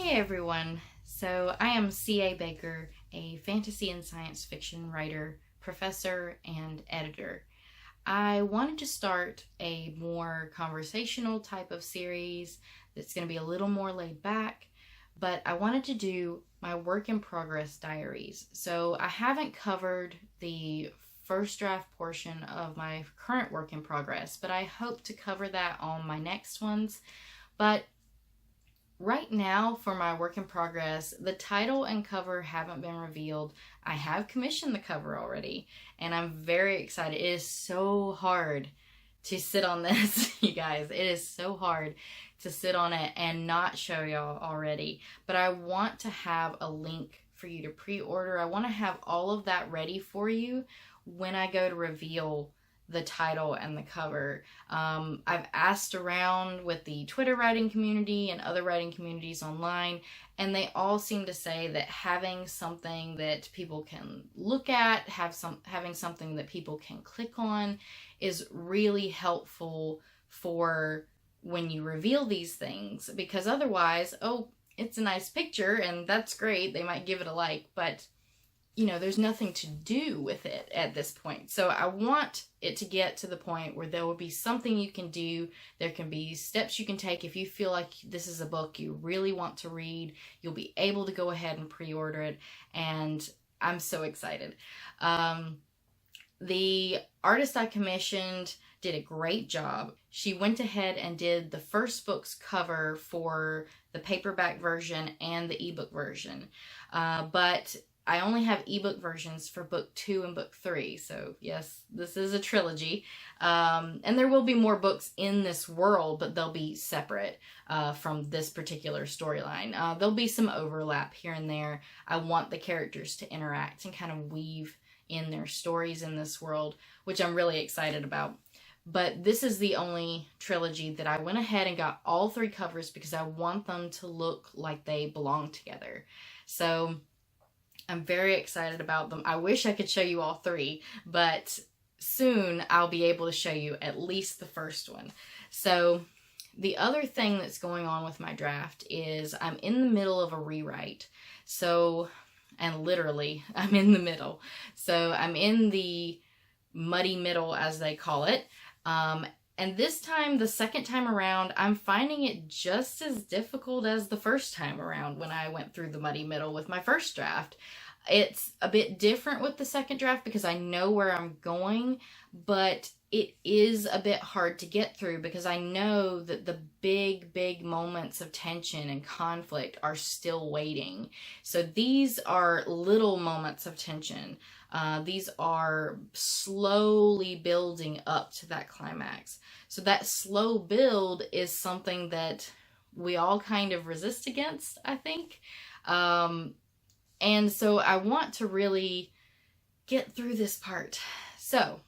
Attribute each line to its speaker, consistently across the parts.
Speaker 1: Hey everyone, so I am C.A. Baker, a fantasy and science fiction writer, professor, and editor. I wanted to start a more conversational type of series that's going to be a little more laid back, but I wanted to do my work in progress diaries. So I haven't covered the first draft portion of my current work in progress, but I hope to cover that on my next ones. But right now, for my work in progress, the title and cover haven't been revealed. I have commissioned the cover already, and I'm very excited. It is so hard to sit on this, you guys. It is so hard to sit on it and not show y'all already. But I want to have a link for you to pre-order. I want to have all of that ready for you when I go to reveal the title and the cover. I've asked around with the Twitter writing community and other writing communities online, and they all seem to say that having something that people can look at, having something that people can click on is really helpful for when you reveal these things, because otherwise, oh, it's a nice picture and that's great, they might give it a like, but there's nothing to do with it at this point. So I want it to get to the point where there will be something you can do. There can be steps you can take. If you feel like this is a book you really want to read, you'll be able to go ahead and pre-order it. And I'm so excited. The artist I commissioned did a great job. She went ahead and did the first book's cover for the paperback version and the ebook version. But I only have ebook versions for book 2 and book 3. So yes, this is a trilogy. And there will be more books in this world, but they'll be separate from this particular storyline. There'll be some overlap here and there. I want the characters to interact and kind of weave in their stories in this world, which I'm really excited about. But this is the only trilogy that I went ahead and got all 3 covers because I want them to look like they belong together. So I'm very excited about them. I wish I could show you all 3, but soon I'll be able to show you at least the first one. So the other thing that's going on with my draft is I'm in the middle of a rewrite. And literally, I'm in the middle. So I'm in the muddy middle, as they call it. And this time, the second time around, I'm finding it just as difficult as the first time around when I went through the muddy middle with my first draft. It's a bit different with the second draft because I know where I'm going, but it is a bit hard to get through because I know that the big moments of tension and conflict are still waiting. So these are little moments of tension. These are slowly building up to that climax. So that slow build is something that we all kind of resist against, I think. And so I want to really get through this part. So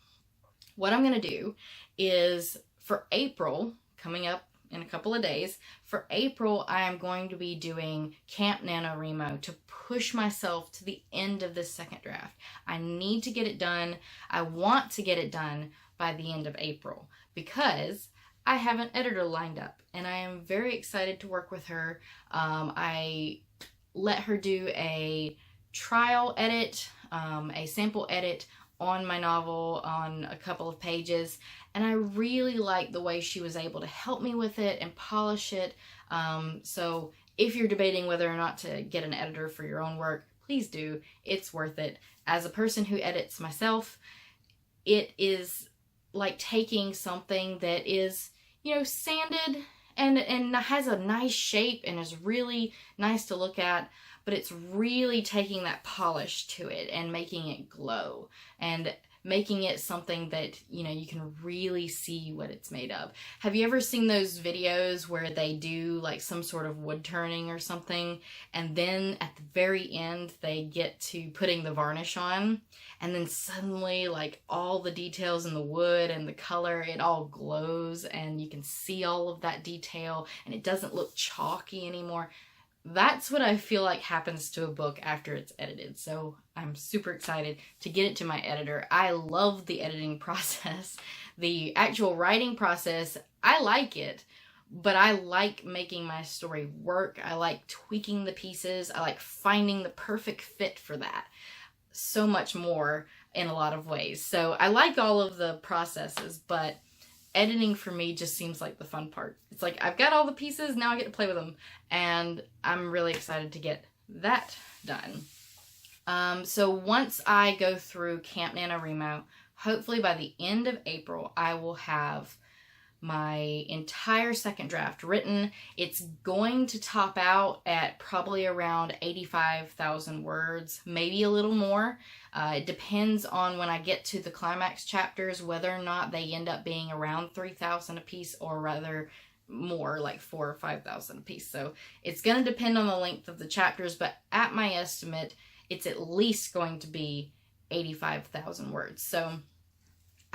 Speaker 1: what I'm going to do is for April, coming up in a couple of days, for April, I am going to be doing Camp NaNoWriMo to push myself to the end of this second draft. I need to get it done. I want to get it done by the end of April because I have an editor lined up and I am very excited to work with her. I let her do a trial edit, a sample edit on my novel on a couple of pages, and I really like the way she was able to help me with it and polish it. So if you're debating whether or not to get an editor for your own work, please do. It's worth it. As a person who edits myself, it is like taking something that is, sanded and has a nice shape and is really nice to look at, but it's really taking that polish to it and making it glow and making it something that, you can really see what it's made of. Have you ever seen those videos where they do like some sort of wood turning or something, and then at the very end they get to putting the varnish on, and then suddenly like all the details in the wood and the color, it all glows and you can see all of that detail and it doesn't look chalky anymore? That's what I feel like happens to a book after it's edited. So I'm super excited to get it to my editor. I love the editing process. The actual writing process, I like it, but I like making my story work. I like tweaking the pieces. I like finding the perfect fit for that. So much more in a lot of ways. So I like all of the processes, but editing for me just seems like the fun part. It's like, I've got all the pieces, now I get to play with them. And I'm really excited to get that done. So once I go through Camp NaNoWriMo, hopefully by the end of April, I will have my entire second draft written. It's going to top out at probably around 85,000 words, maybe a little more. It depends on when I get to the climax chapters, whether or not they end up being around 3,000 a piece, or rather more, like 4,000 or 5,000 a piece. So it's going to depend on the length of the chapters, but at my estimate, it's at least going to be 85,000 words. So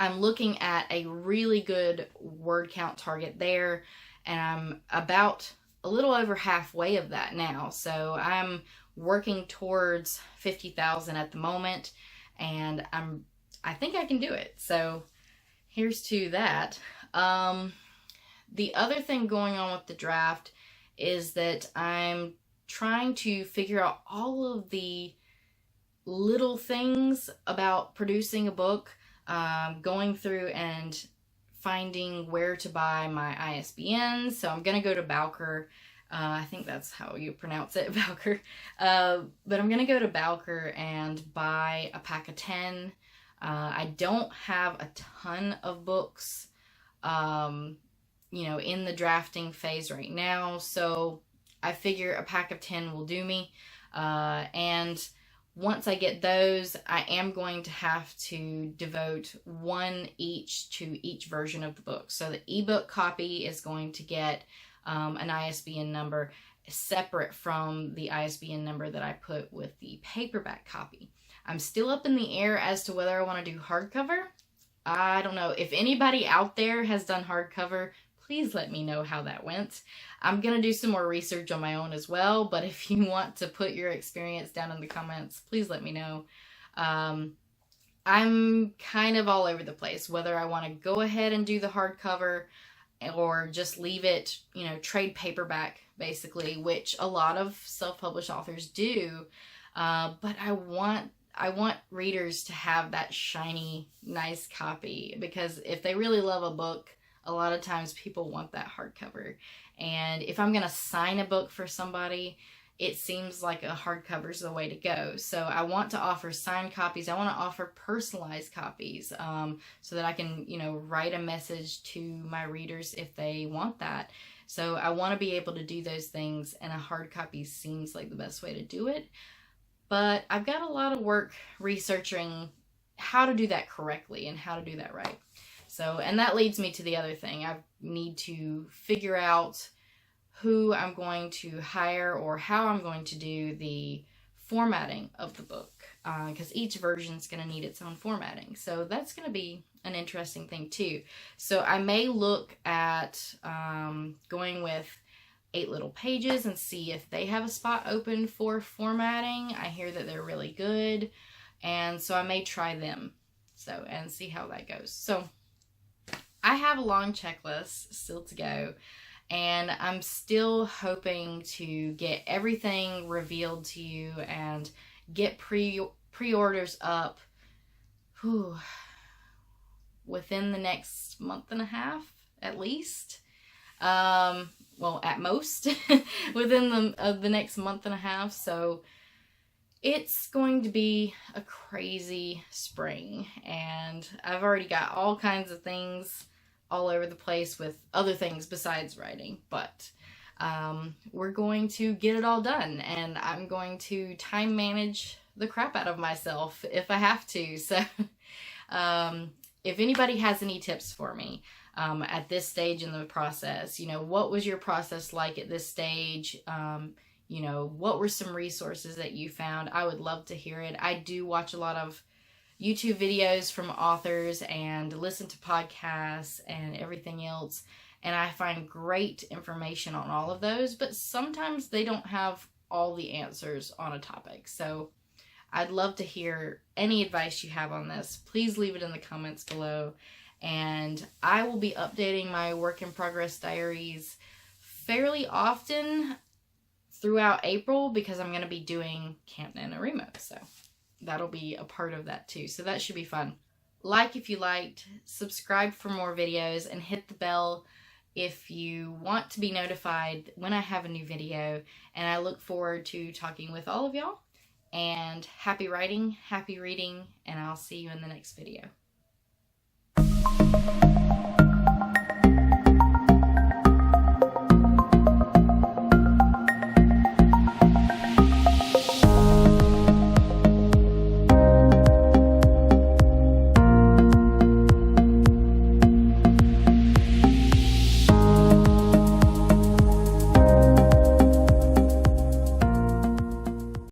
Speaker 1: I'm looking at a really good word count target there, and I'm about a little over halfway of that now. So I'm working towards 50,000 at the moment, and I think I can do it. So here's to that. The other thing going on with the draft is that I'm trying to figure out all of the little things about producing a book. Going through and finding where to buy my ISBNs. So I'm going to go to Bowker. I think that's how you pronounce it, Bowker. But I'm going to go to Bowker and buy a pack of 10. I don't have a ton of books, in the drafting phase right now. So I figure a pack of 10 will do me. And once I get those, I am going to have to devote one each to each version of the book. So the ebook copy is going to get an ISBN number separate from the ISBN number that I put with the paperback copy. I'm still up in the air as to whether I want to do hardcover. I don't know. If anybody out there has done hardcover, please let me know how that went. I'm going to do some more research on my own as well, but if you want to put your experience down in the comments, please let me know. I'm kind of all over the place, whether I want to go ahead and do the hardcover or just leave it, trade paperback, basically, which a lot of self-published authors do. But I want readers to have that shiny, nice copy, because if they really love a book, a lot of times people want that hardcover. And if I'm going to sign a book for somebody, it seems like a hardcover is the way to go. So I want to offer signed copies. I want to offer personalized copies, so that I can, write a message to my readers if they want that. So I want to be able to do those things, and a hard copy seems like the best way to do it. But I've got a lot of work researching how to do that correctly and how to do that right. So, and that leads me to the other thing. I need to figure out who I'm going to hire or how I'm going to do the formatting of the book, because each version is going to need its own formatting. So that's going to be an interesting thing too. So I may look at going with 8 Little Pages and see if they have a spot open for formatting. I hear that they're really good, and so I may try them. So, and see how that goes. So I have a long checklist still to go, and I'm still hoping to get everything revealed to you and get pre-orders up within the next month and a half, at least. Well, at most, within the next month and a half. So it's going to be a crazy spring, and I've already got all kinds of things all over the place with other things besides writing, but we're going to get it all done, and I'm going to time manage the crap out of myself if I have to. So if anybody has any tips for me at this stage in the process, what was your process like at this stage? What were some resources that you found? I would love to hear it. I do watch a lot of YouTube videos from authors and listen to podcasts and everything else, and I find great information on all of those, but sometimes they don't have all the answers on a topic. So I'd love to hear any advice you have on this. Please leave it in the comments below. And I will be updating my work in progress diaries fairly often throughout April because I'm going to be doing Camp NaNoWriMo. So that'll be a part of that too. So that should be fun. Like if you liked, subscribe for more videos, and hit the bell if you want to be notified when I have a new video. And I look forward to talking with all of y'all. And happy writing, happy reading, and I'll see you in the next video.